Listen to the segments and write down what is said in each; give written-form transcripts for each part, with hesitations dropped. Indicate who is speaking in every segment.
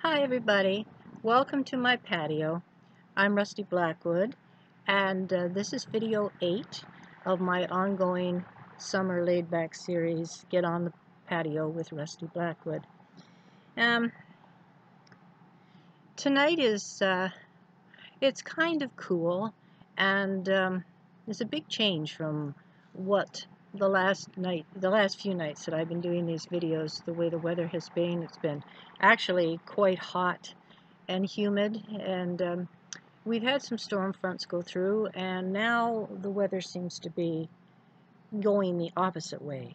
Speaker 1: Hi everybody, welcome to my patio. I'm Rusty Blackwood and this is video 8 of my ongoing summer laid-back series, Get on the Patio with Rusty Blackwood. Tonight is, it's kind of cool and it's a big change from what the last few nights that I've been doing these videos, the way the weather has been. It's been actually quite hot and humid, and we've had some storm fronts go through, and now the weather seems to be going the opposite way.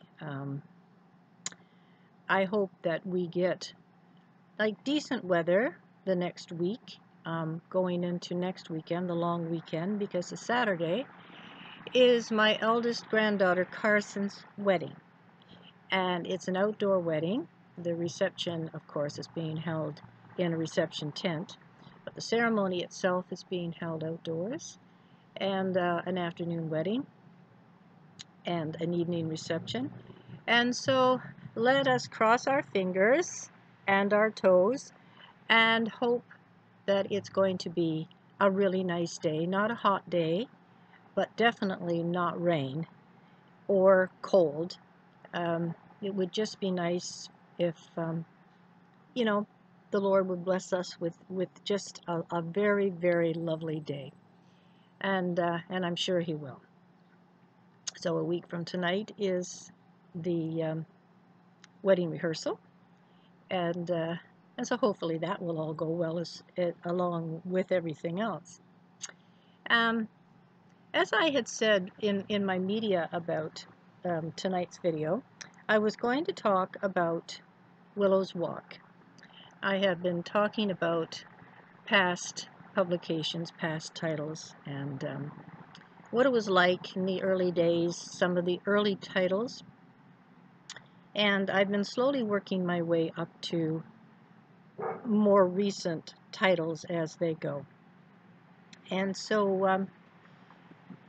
Speaker 1: I hope that we get like decent weather the next week, going into next weekend, the long weekend, because the Saturday is my eldest granddaughter Carson's wedding, and it's an outdoor wedding. The reception, of course, is being held in a reception tent, but the ceremony itself is being held outdoors, and an afternoon wedding and an evening reception. And so let us cross our fingers and our toes and hope that it's going to be a really nice day, not a hot day, but definitely not rain or cold. It would just be nice if, you know, the Lord would bless us with just a very, very lovely day. And I'm sure He will. So a week from tonight is the wedding rehearsal, and so hopefully that will all go well along with everything else. As I had said in my media about tonight's video, I was going to talk about Willow's Walk. I have been talking about past publications, past titles, and what it was like in the early days, some of the early titles, and I've been slowly working my way up to more recent titles as they go. And so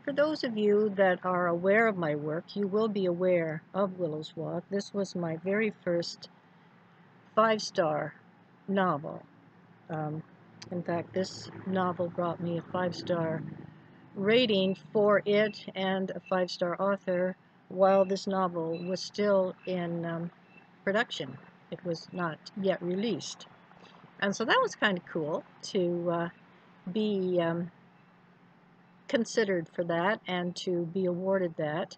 Speaker 1: for those of you that are aware of my work, you will be aware of Willow's Walk. This was my very first 5-star novel. In fact, this novel brought me a 5-star rating for it and a 5-star author while this novel was still in production. It was not yet released. And so that was kind of cool to be considered for that and to be awarded that.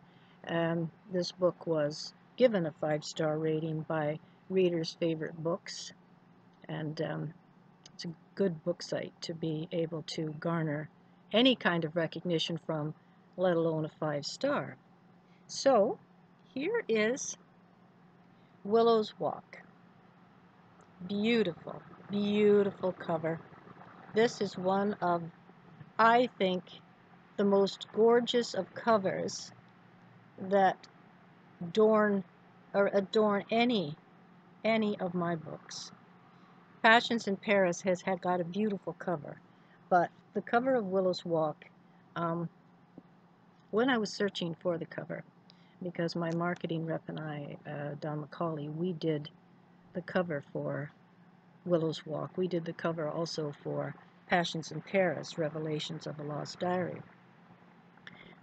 Speaker 1: This book was given a 5-star rating by Reader's Favorite Books, and it's a good book site to be able to garner any kind of recognition from, let alone a 5-star. So here is Willow's Walk. Beautiful, beautiful cover. This is one of, I think, the most gorgeous of covers that adorn any of my books. Passions in Paris has got a beautiful cover, but the cover of Willow's Walk, when I was searching for the cover, because my marketing rep and I, Don McCauley, we did the cover for Willow's Walk. We did the cover also for Passions in Paris, Revelations of a Lost Diary.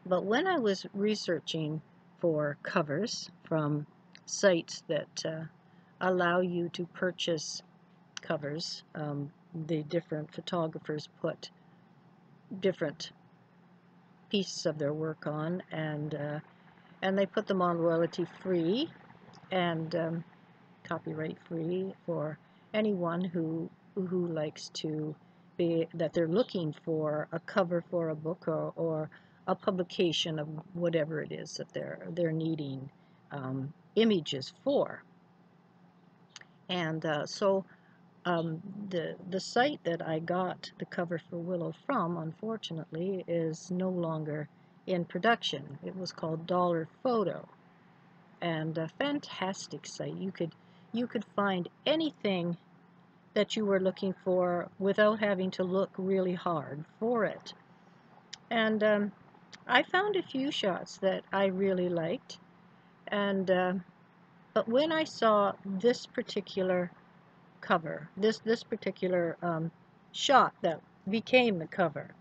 Speaker 1: But when I was researching for covers from sites that allow you to purchase covers, the different photographers put different pieces of their work on, and they put them on royalty free and copyright free for anyone who likes to be, that they're looking for a cover for a book or a publication of whatever it is that they're needing images for. And so the site that I got the cover for Willow from, unfortunately, is no longer in production. It was called Dollar Photo, and a fantastic site. You could find anything that you were looking for without having to look really hard for it. And I found a few shots that I really liked, and but when I saw this particular cover, this particular shot that became the cover,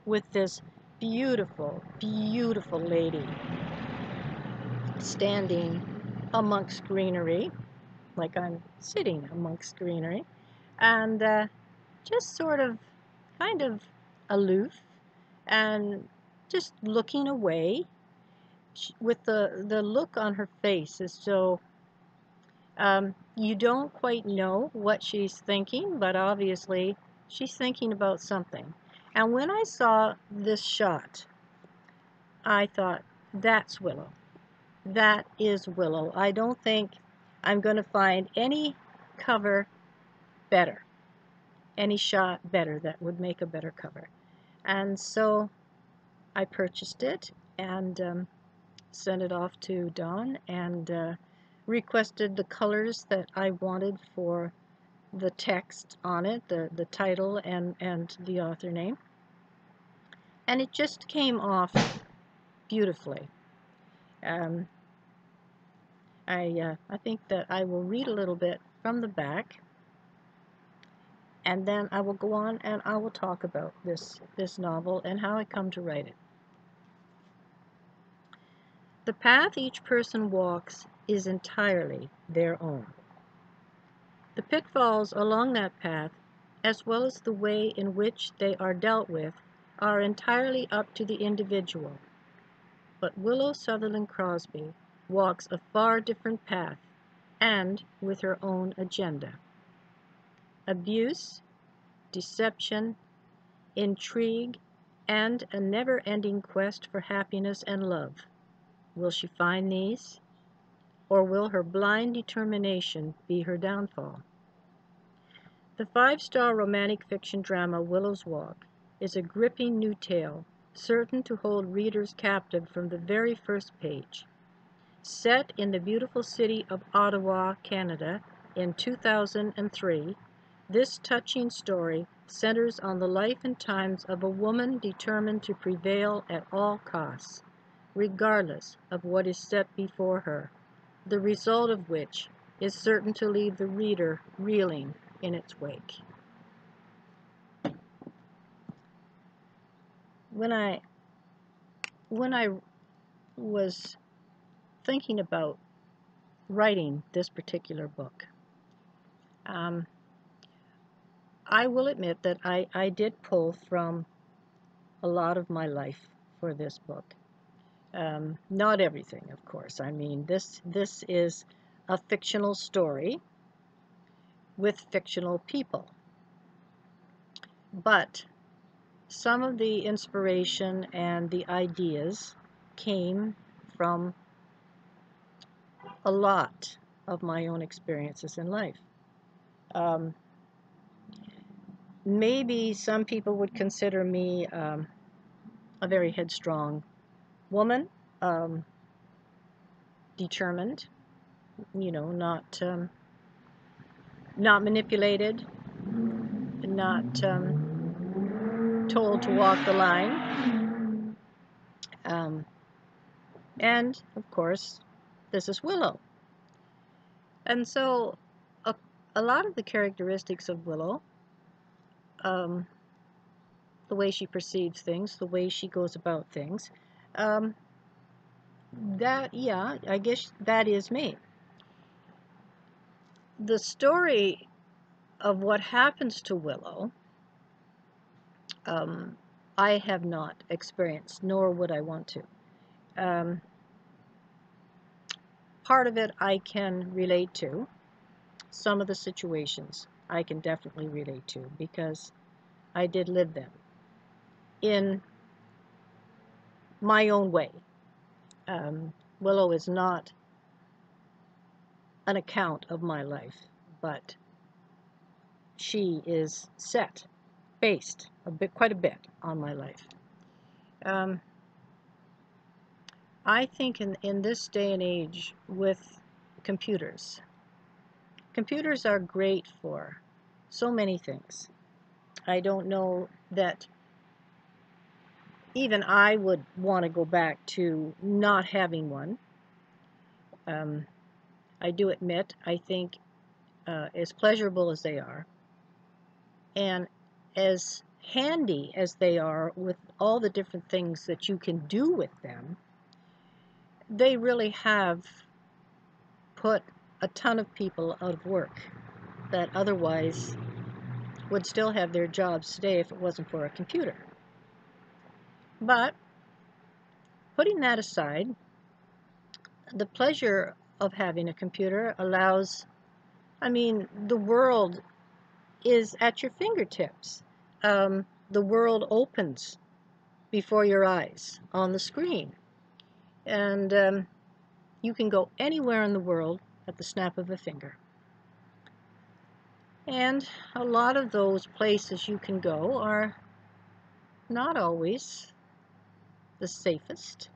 Speaker 1: with this beautiful, beautiful lady standing amongst greenery, like I'm sitting amongst greenery, and just sort of kind of aloof and just looking away with the look on her face as though you don't quite know what she's thinking, but obviously she's thinking about something. And when I saw this shot, I thought, that's Willow. That is Willow. I don't think I'm going to find any cover better, any shot better that would make a better cover. And so I purchased it and sent it off to Dawn and requested the colors that I wanted for the text on it, the title and the author name. And it just came off beautifully. I think that I will read a little bit from the back, and then I will go on and I will talk about this novel and how I come to write it. The path each person walks is entirely their own. The pitfalls along that path, as well as the way in which they are dealt with, are entirely up to the individual. But Willow Sutherland Crosby walks a far different path, and with her own agenda. Abuse, deception, intrigue, and a never-ending quest for happiness and love. Will she find these? Or will her blind determination be her downfall? The five-star romantic fiction drama Willow's Walk is a gripping new tale, certain to hold readers captive from the very first page. Set in the beautiful city of Ottawa, Canada, in 2003, this touching story centers on the life and times of a woman determined to prevail at all costs, regardless of what is set before her, the result of which is certain to leave the reader reeling in its wake. When I was thinking about writing this particular book, I will admit that I did pull from a lot of my life for this book. Not everything, of course. I mean, this is a fictional story with fictional people. But some of the inspiration and the ideas came from a lot of my own experiences in life. Maybe some people would consider me a very headstrong woman, determined, not manipulated, not told to walk the line. And, of course, this is Willow. And so a lot of the characteristics of Willow, the way she perceives things, the way she goes about things, I guess that is me. The story of what happens to Willow, I have not experienced, nor would I want to. Part of it I can relate to. Some of the situations I can definitely relate to because I did live them in my own way. Willow is not an account of my life, but she is based quite a bit on my life. I think in this day and age with computers are great for so many things. I don't know that even I would want to go back to not having one. I do admit, I think as pleasurable as they are, and as handy as they are with all the different things that you can do with them, they really have put a ton of people out of work that otherwise would still have their jobs today if it wasn't for a computer. But putting that aside, the pleasure of having a computer allows, the world is at your fingertips. The world opens before your eyes on the screen. And you can go anywhere in the world at the snap of a finger. And a lot of those places you can go are not always the safest,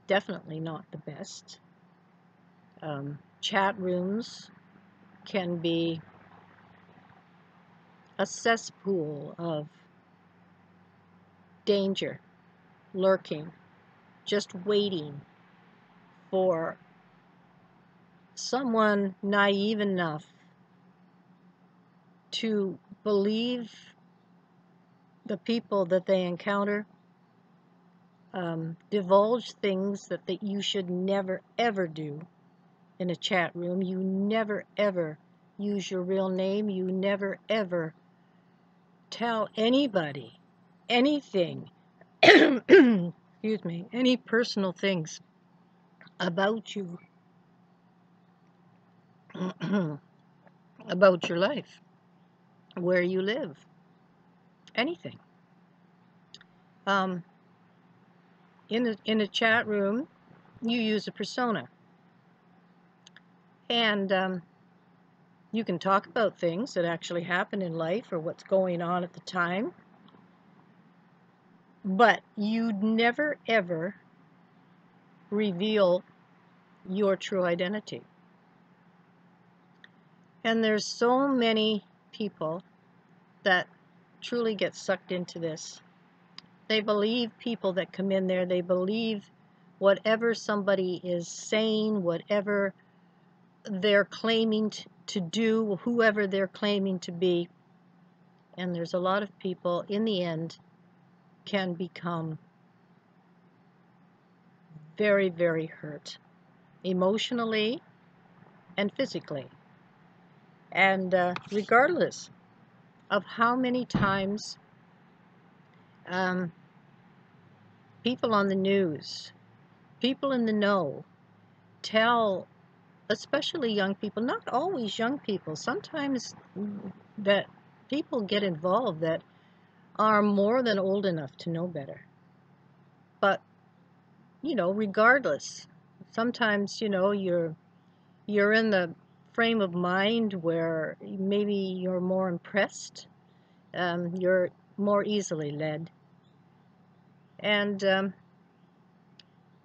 Speaker 1: definitely not the best. Chat rooms can be a cesspool of danger, lurking, just waiting for someone naive enough to believe the people that they encounter, divulge things that you should never ever do in a chat room. You never ever use your real name. You never ever tell anybody anything, excuse me, any personal things about you, about your life, where you live, anything. In a chat room, you use a persona, and you can talk about things that actually happen in life or what's going on at the time, but you never ever reveal your true identity. And there's so many people that truly get sucked into this. They believe people that come in there, they believe whatever somebody is saying, whatever they're claiming to do, whoever they're claiming to be. And there's a lot of people, in the end, can become very, very hurt, emotionally and physically. And regardless of how many times people on the news, people in the know, tell, especially young people, not always young people, sometimes that people get involved that are more than old enough to know better. But, regardless, sometimes, you're in the frame of mind where maybe you're more impressed, you're more easily led, and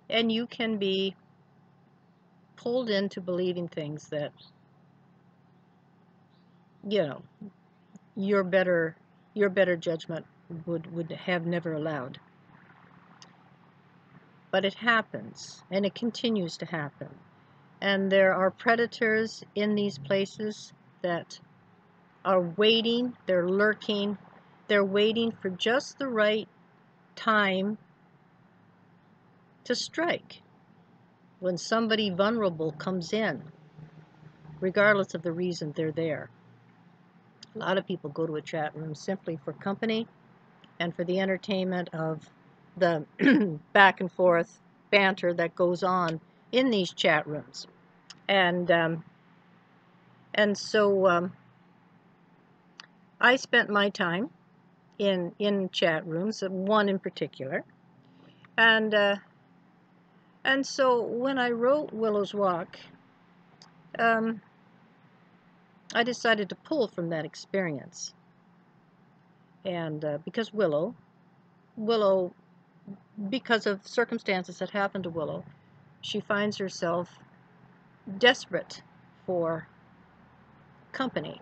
Speaker 1: you can be pulled into believing things that, your better judgment would have never allowed. But it happens, and it continues to happen. And there are predators in these places that are waiting, they're lurking, they're waiting for just the right time to strike. When somebody vulnerable comes in, regardless of the reason they're there. A lot of people go to a chat room simply for company and for the entertainment of the back and forth banter that goes on in these chat rooms. And so I spent my time in chat rooms, one in particular. And so when I wrote Willow's Walk, I decided to pull from that experience. And because Willow, because of circumstances that happened to Willow, she finds herself desperate for company.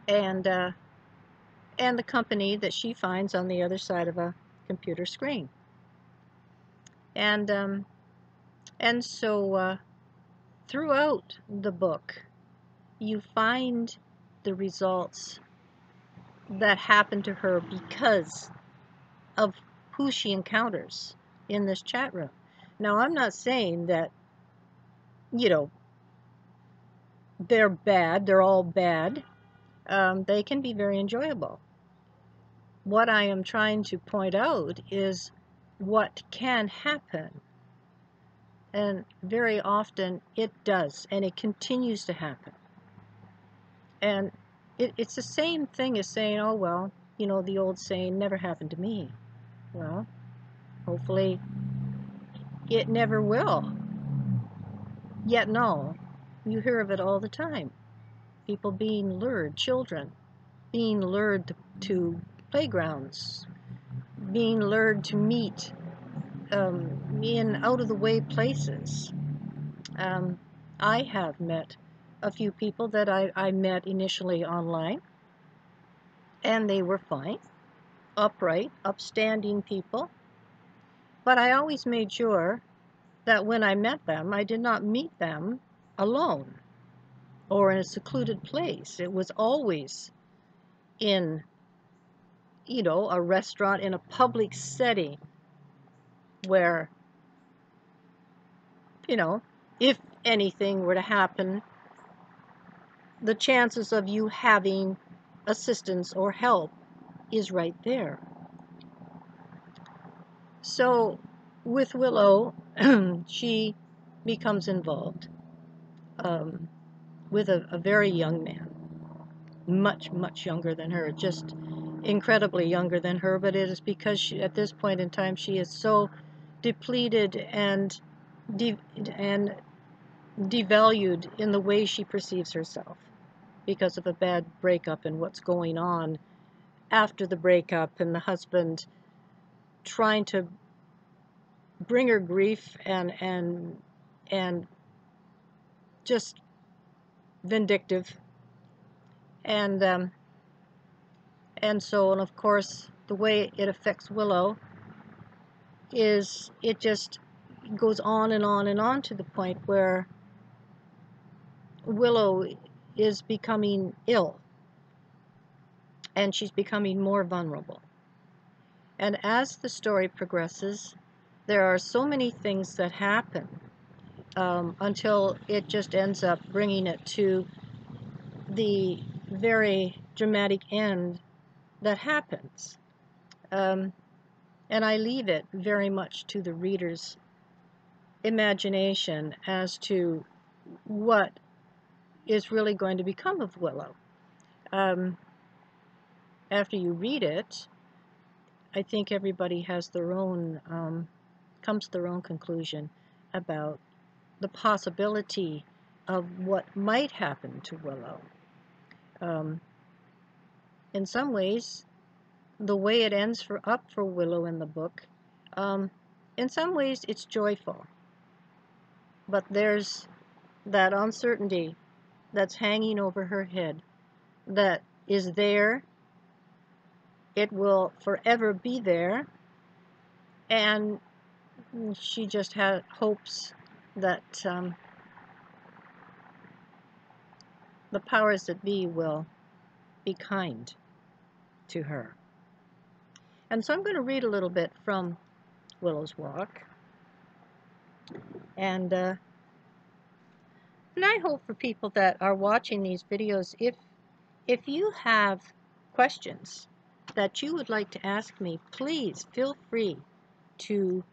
Speaker 1: And the company that she finds on the other side of a computer screen. And so throughout the book, you find the results that happen to her because of who she encounters in this chat room. Now, I'm not saying that, you know, they're bad, they're all bad. They can be very enjoyable. What I am trying to point out is what can happen. And very often it does, and it continues to happen. And it's the same thing as saying, oh, well, you know, the old saying, never happened to me. Well, hopefully it never will. Yet no, you hear of it all the time. People being lured, children being lured to playgrounds, being lured to meet in out-of-the-way places. I have met a few people that I met initially online, and they were fine, upright, upstanding people. But I always made sure that when I met them, I did not meet them alone or in a secluded place. It was always in, you know, a restaurant, in a public setting where, you know, if anything were to happen, the chances of you having assistance or help is right there. So with Willow, she becomes involved with a very young man, much, much younger than her, just incredibly younger than her, but it is because she, at this point in time, she is so depleted and devalued in the way she perceives herself because of a bad breakup and what's going on after the breakup, and the husband trying to bring her grief and just vindictive, and so, and of course the way it affects Willow is it just goes on and on and on to the point where Willow is becoming ill and she's becoming more vulnerable. And as the story progresses, there are so many things that happen until it just ends up bringing it to the very dramatic end that happens. And I leave it very much to the reader's imagination as to what is really going to become of Willow. After you read it, I think everybody has their own, comes to their own conclusion about the possibility of what might happen to Willow. In some ways, the way it ends up for Willow in the book, in some ways it's joyful, but there's that uncertainty that's hanging over her head that is there. It will forever be there, and she just hopes that the powers that be will be kind to her. And so I'm going to read a little bit from Willow's Walk, and I hope for people that are watching these videos, if you have questions that you would like to ask me, please feel free to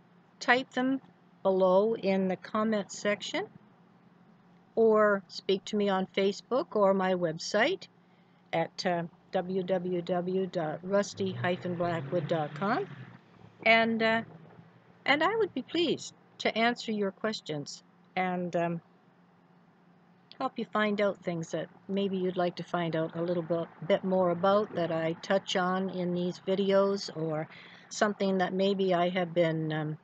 Speaker 1: type them below in the comments section, or speak to me on Facebook or my website at www.rusty-blackwood.com, and I would be pleased to answer your questions and help you find out things that maybe you'd like to find out a little bit more about that I touch on in these videos, or something that maybe I have been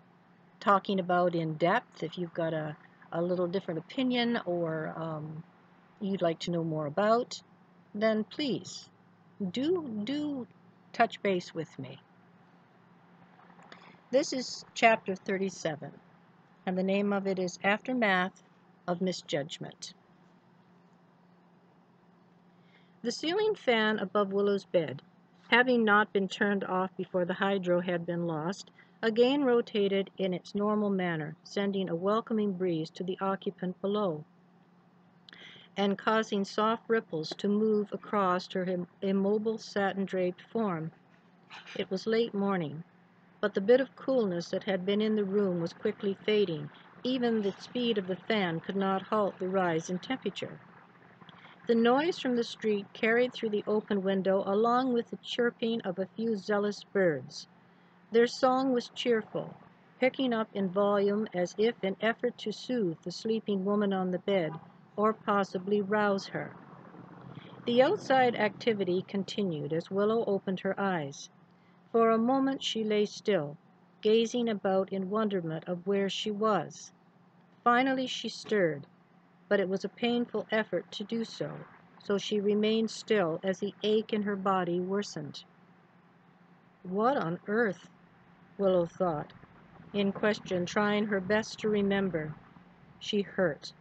Speaker 1: talking about in depth. If you've got a little different opinion, or you'd like to know more about, then please do touch base with me. This is chapter 37, and the name of it is Aftermath of misjudgment. The ceiling fan above Willow's bed, having not been turned off before the hydro had been lost, again rotated in its normal manner, sending a welcoming breeze to the occupant below, and causing soft ripples to move across her immobile satin-draped form. It was late morning, but the bit of coolness that had been in the room was quickly fading. Even the speed of the fan could not halt the rise in temperature. The noise from the street carried through the open window along with the chirping of a few zealous birds. Their song was cheerful, picking up in volume as if in effort to soothe the sleeping woman on the bed, or possibly rouse her. The outside activity continued as Willow opened her eyes. For a moment she lay still, gazing about in wonderment of where she was. Finally she stirred, but it was a painful effort to do so, so she remained still as the ache in her body worsened. What on earth? Willow thought, in question, trying her best to remember. She hurt.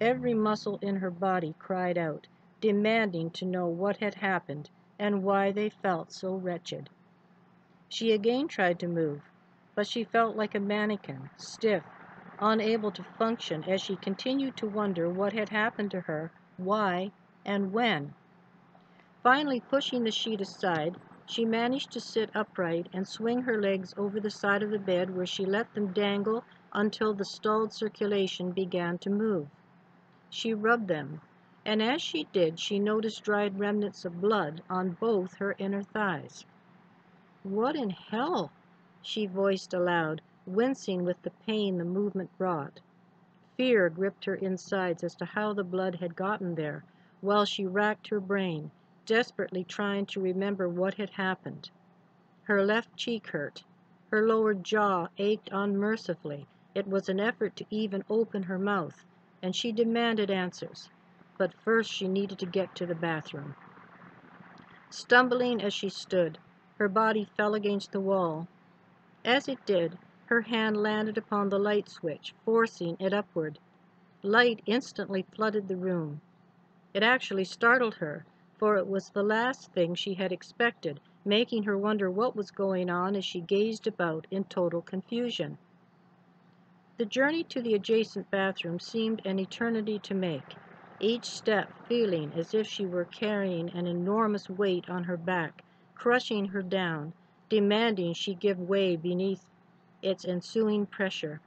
Speaker 1: Every muscle in her body cried out, demanding to know what had happened and why they felt so wretched. She again tried to move, but she felt like a mannequin, stiff, unable to function as she continued to wonder what had happened to her, why, and when. Finally, pushing the sheet aside, she managed to sit upright and swing her legs over the side of the bed, where she let them dangle until the stalled circulation began to move. She rubbed them, and as she did, she noticed dried remnants of blood on both her inner thighs. "What in hell?" she voiced aloud, wincing with the pain the movement brought. Fear gripped her insides as to how the blood had gotten there, while she racked her brain, desperately trying to remember what had happened. Her left cheek hurt. Her lower jaw ached unmercifully. It was an effort to even open her mouth, and she demanded answers. But first she needed to get to the bathroom. Stumbling as she stood, her body fell against the wall. As it did, her hand landed upon the light switch, forcing it upward. Light instantly flooded the room. It actually startled her, for it was the last thing she had expected, making her wonder what was going on as she gazed about in total confusion. The journey to the adjacent bathroom seemed an eternity to make, each step feeling as if she were carrying an enormous weight on her back, crushing her down, demanding she give way beneath its ensuing pressure.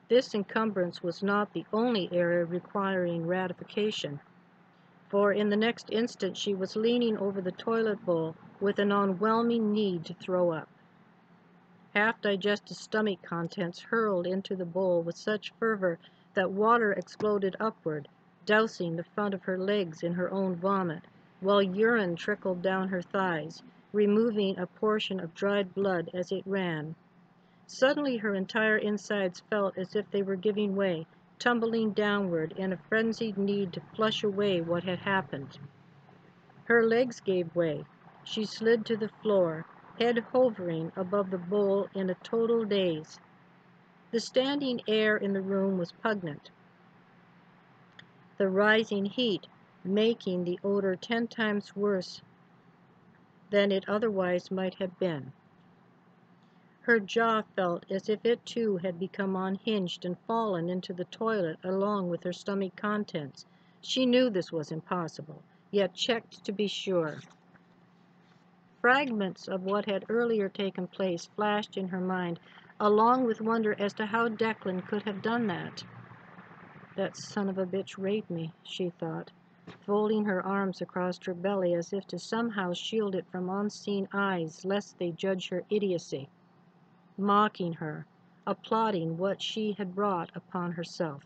Speaker 1: This encumbrance was not the only area requiring ratification, for in the next instant she was leaning over the toilet bowl with an overwhelming need to throw up. Half-digested stomach contents hurled into the bowl with such fervor that water exploded upward, dousing the front of her legs in her own vomit, while urine trickled down her thighs, removing a portion of dried blood as it ran. Suddenly her entire insides felt as if they were giving way, tumbling downward in a frenzied need to flush away what had happened. Her legs gave way. She slid to the floor, head hovering above the bowl in a total daze. The standing air in the room was pungent, the rising heat making the odor 10 times worse than it otherwise might have been. Her jaw felt as if it too had become unhinged and fallen into the toilet along with her stomach contents. She knew this was impossible, yet checked to be sure. Fragments of what had earlier taken place flashed in her mind, along with wonder as to how Declan could have done that. "That son of a bitch raped me," she thought, folding her arms across her belly as if to somehow shield it from unseen eyes lest they judge her idiocy, mocking her, applauding what she had brought upon herself.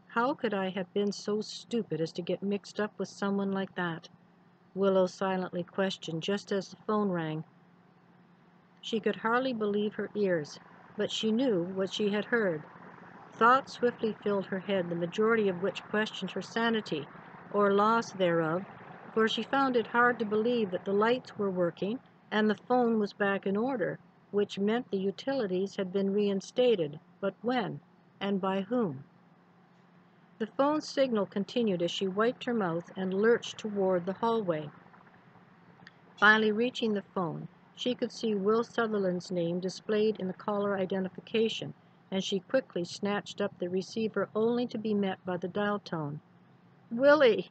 Speaker 1: How could I have been so stupid as to get mixed up with someone like that? Willow silently questioned just as the phone rang. She could hardly believe her ears, but she knew what she had heard. Thoughts swiftly filled her head, the majority of which questioned her sanity, or loss thereof, for she found it hard to believe that the lights were working and the phone was back in order, which meant the utilities had been reinstated. But when? and by whom? The phone signal continued as she wiped her mouth and lurched toward the hallway. Finally reaching the phone, she could see Will Sutherland's name displayed in the caller identification, and she quickly snatched up the receiver only to be met by the dial tone. "Willie!"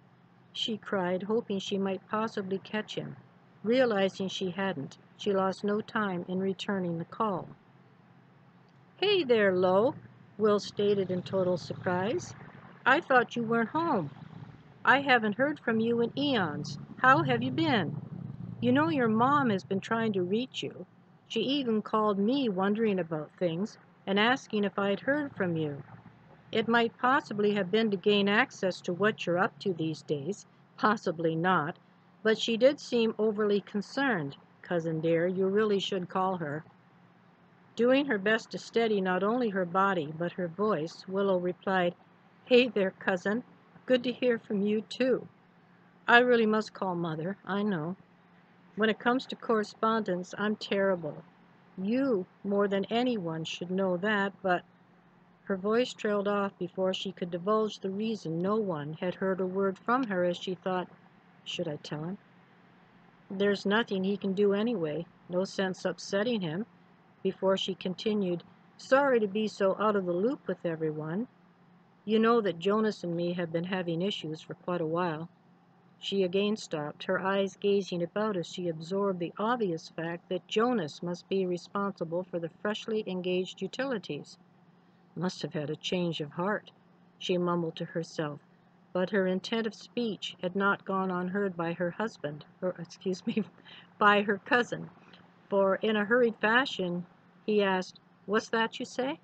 Speaker 1: she cried, hoping she might possibly catch him. Realizing she hadn't, she lost no time in returning the call. "Hey there, Lo," Will stated in total surprise. "I thought you weren't home. I haven't heard from you in eons. How have you been? You know your mom has been trying to reach you. She even called me wondering about things and asking if I'd heard from you. It might possibly have been to gain access to what you're up to these days, possibly not, but she did seem overly concerned. Cousin dear, you really should call her." Doing her best to steady not only her body but her voice, Willow replied, "Hey there, cousin. Good to hear from you, too. I really must call Mother, I know. When it comes to correspondence, I'm terrible. You, more than anyone, should know that, but—" Her voice trailed off before she could divulge the reason no one had heard a word from her as she thought, "Should I tell him? There's nothing he can do anyway. No sense upsetting him," before she continued, "Sorry to be so out of the loop with everyone. You know that Jonas and me have been having issues for quite a while." She again stopped, her eyes gazing about as she absorbed the obvious fact that Jonas must be responsible for the freshly engaged utilities. "Must have had a change of heart," she mumbled to herself, but her intent of speech had not gone unheard by her husband, by her cousin, for in a hurried fashion he asked, "What's that you say?"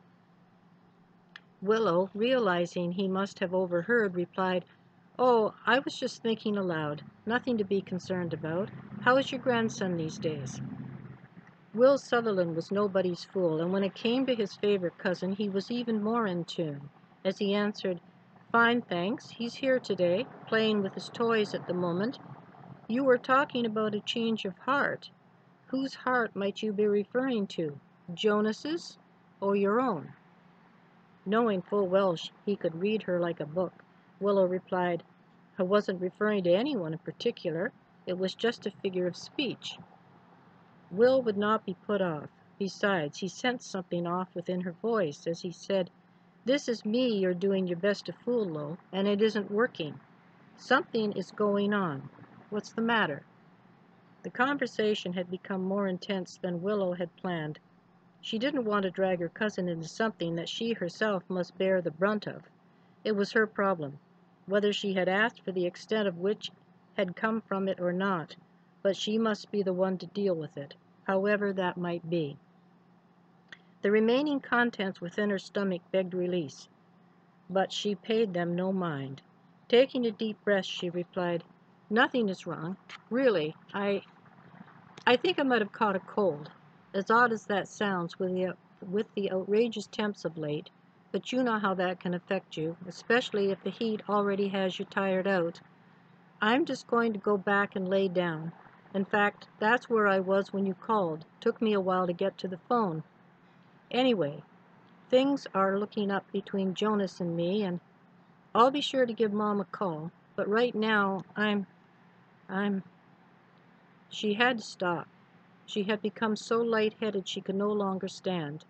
Speaker 1: Willow, realizing he must have overheard, replied, "Oh, I was just thinking aloud. Nothing to be concerned about. How is your grandson these days?" Will Sutherland was nobody's fool, and when it came to his favorite cousin, he was even more in tune. As he answered, "Fine, thanks. He's here today, playing with his toys at the moment. You were talking about a change of heart. Whose heart might you be referring to? Jonas's or your own?" Knowing full well he could read her like a book, Willow replied, "I wasn't referring to anyone in particular. It was just a figure of speech." Will would not be put off. Besides, he sensed something off within her voice as he said, "This is me you're doing your best to fool, Lo, and it isn't working. Something is going on. What's the matter?" The conversation had become more intense than Willow had planned. She didn't want to drag her cousin into something that she herself must bear the brunt of. It was her problem, whether she had asked for the extent of which had come from it or not, but she must be the one to deal with it, however that might be. The remaining contents within her stomach begged release, but she paid them no mind. Taking a deep breath, she replied, "Nothing is wrong. Really, I think I might have caught a cold. As odd as that sounds with the outrageous temps of late, but you know how that can affect you, especially if the heat already has you tired out. I'm just going to go back and lay down. In fact, that's where I was when you called. Took me a while to get to the phone. Anyway, things are looking up between Jonas and me, and I'll be sure to give Mom a call, but right now I'm—" She had to stop. She had become so lightheaded she could no longer stand.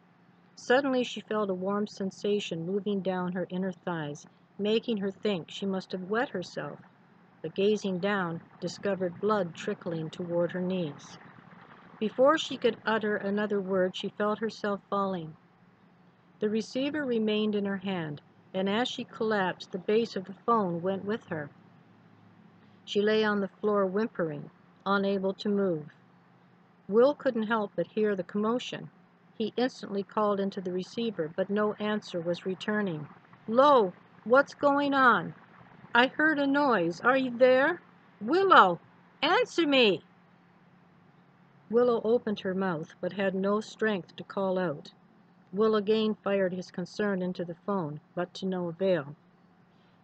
Speaker 1: Suddenly she felt a warm sensation moving down her inner thighs, making her think she must have wet herself, but gazing down, discovered blood trickling toward her knees. Before she could utter another word, she felt herself falling. The receiver remained in her hand, and as she collapsed, the base of the phone went with her. She lay on the floor whimpering, unable to move. Will couldn't help but hear the commotion. He instantly called into the receiver, but no answer was returning. "Lo, what's going on? I heard a noise. Are you there? Willow, answer me!" Willow opened her mouth, but had no strength to call out. Will again fired his concern into the phone, but to no avail.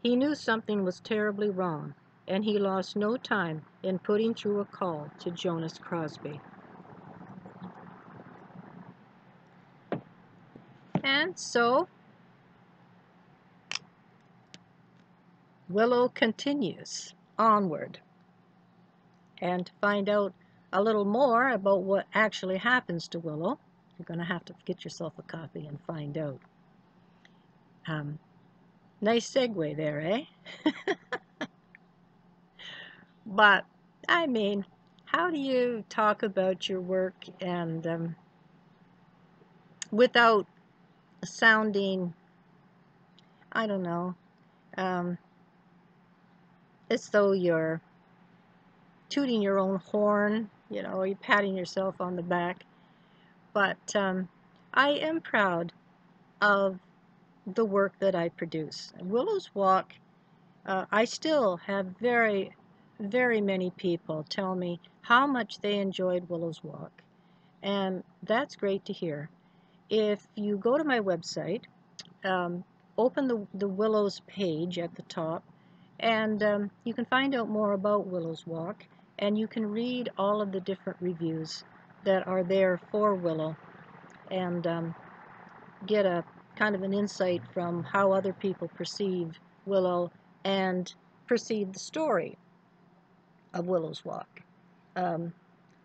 Speaker 1: He knew something was terribly wrong, and he lost no time in putting through a call to Jonas Crosby. And so, Willow continues onward. And to find out a little more about what actually happens to Willow, you're going to have to get yourself a copy and find out. Nice segue there, eh? But, I mean, how do you talk about your work and without sounding, I don't know, as though you're tooting your own horn, you know, or you're patting yourself on the back. But I am proud of the work that I produce. Willow's Walk, I still have very, very many people tell me how much they enjoyed Willow's Walk. And that's great to hear. If you go to my website, open the Willows page at the top, and you can find out more about Willow's Walk, and you can read all of the different reviews that are there for Willow, and get a kind of an insight from how other people perceive Willow and perceive the story of Willow's Walk.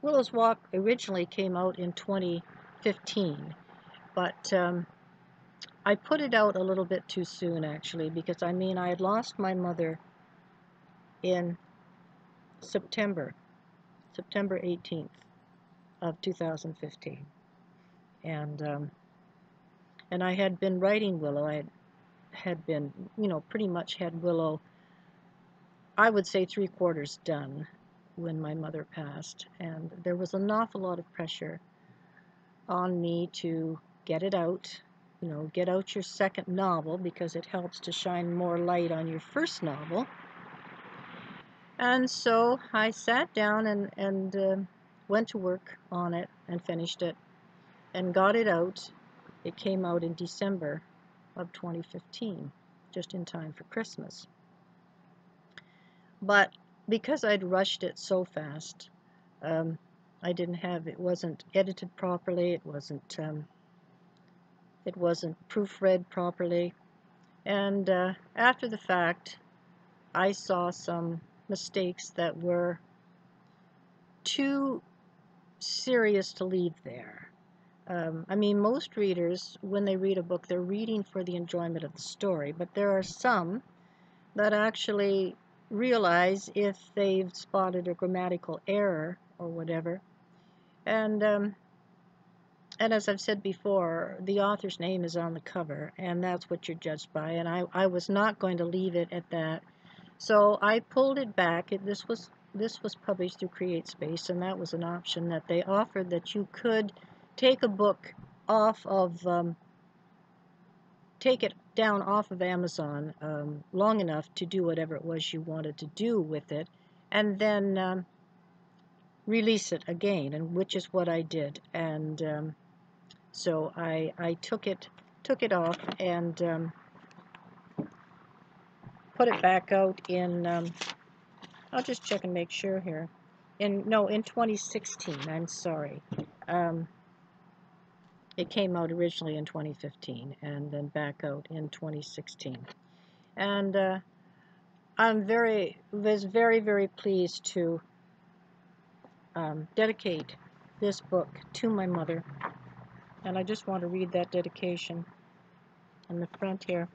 Speaker 1: Willow's Walk originally came out in 2015, but I put it out a little bit too soon, actually, because I mean, I had lost my mother in September 18th of 2015, and I had been writing Willow. I had been, you know, pretty much had Willow, I would say, 3/4 done when my mother passed, and there was an awful lot of pressure on me to get it out, you know, get out your second novel, because it helps to shine more light on your first novel. And so I sat down and went to work on it and finished it and got it out. It came out in December of 2015, just in time for Christmas. But because I'd rushed it so fast, I didn't have, it wasn't edited properly, it wasn't proofread properly, and after the fact, I saw some mistakes that were too serious to leave there. I mean, most readers, when they read a book, they're reading for the enjoyment of the story, but there are some that actually realize if they've spotted a grammatical error or whatever. And as I've said before, the author's name is on the cover, and that's what you're judged by, and I was not going to leave it at that. So I pulled it back. This was published through CreateSpace, and that was an option that they offered, that you could take a book off of, take it down off of Amazon long enough to do whatever it was you wanted to do with it, and then release it again, and which is what I did. And so I took it off and put it back out in, I'll just check and make sure here. In 2016, I'm sorry. It came out originally in 2015 and then back out in 2016. And I was very, very pleased to dedicate this book to my mother. And I just want to read that dedication in the front here.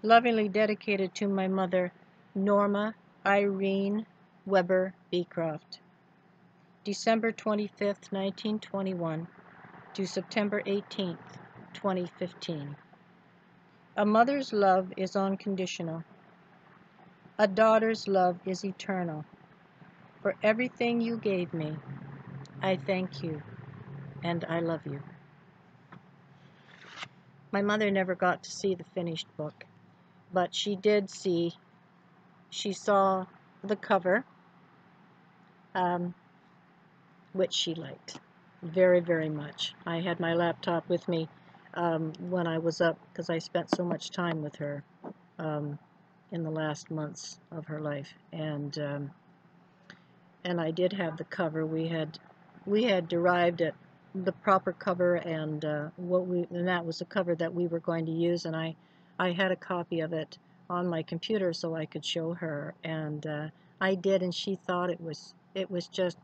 Speaker 1: Lovingly dedicated to my mother, Norma Irene Weber Beecroft. December 25th, 1921 to September 18th, 2015. A mother's love is unconditional. A daughter's love is eternal. For everything you gave me, I thank you, and I love you. My mother never got to see the finished book, but she saw the cover, which she liked very, very much. I had my laptop with me when I was up, because I spent so much time with her in the last months of her life, and I did have the cover. We had derived it, the proper cover, and that was the cover that we were going to use, and I had a copy of it on my computer so I could show her, and I did, and she thought it was just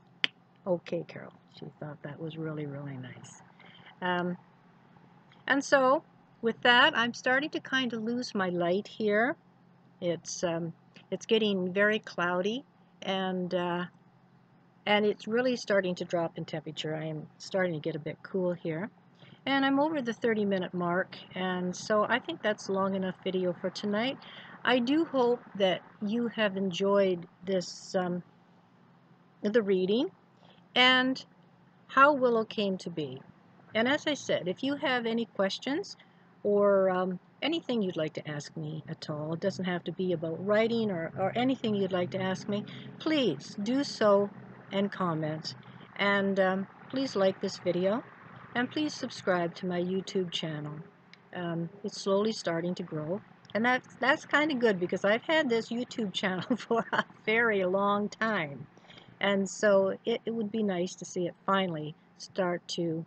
Speaker 1: okay, Carol. She thought that was really, really nice. And so with that, I'm starting to kind of lose my light here. It's getting very cloudy, and it's really starting to drop in temperature. I am starting to get a bit cool here. And I'm over the 30-minute mark, and so I think that's long enough video for tonight. I do hope that you have enjoyed this, the reading, and how Willow came to be. And as I said, if you have any questions or anything you'd like to ask me at all, it doesn't have to be about writing or anything you'd like to ask me, please do so and comment. And please like this video, and please subscribe to my YouTube channel. It's slowly starting to grow, and that's kind of good, because I've had this YouTube channel for a very long time. And so it would be nice to see it finally start to,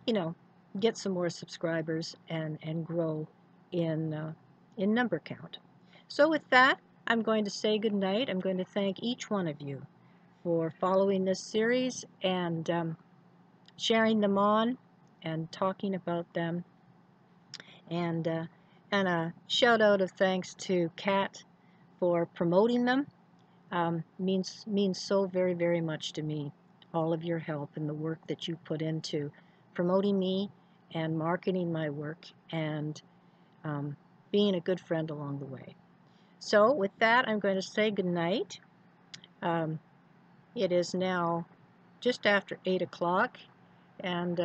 Speaker 1: you know, get some more subscribers and grow in number count. So with that, I'm going to say good night. I'm going to thank each one of you for following this series and sharing them on and talking about them. And a shout out of thanks to Kat for promoting them. Means so very, very much to me, all of your help and the work that you put into promoting me and marketing my work, and being a good friend along the way. So with that, I'm going to say good night. It is now just after 8 o'clock, and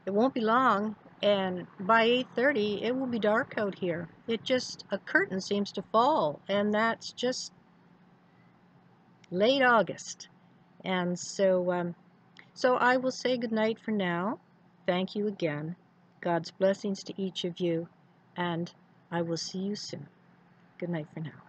Speaker 1: it won't be long, and by 8:30 it will be dark out here. A curtain seems to fall, and that's just late August. And so so I will say goodnight for now. Thank you again. God's blessings to each of you, and I will see you soon. Good night for now.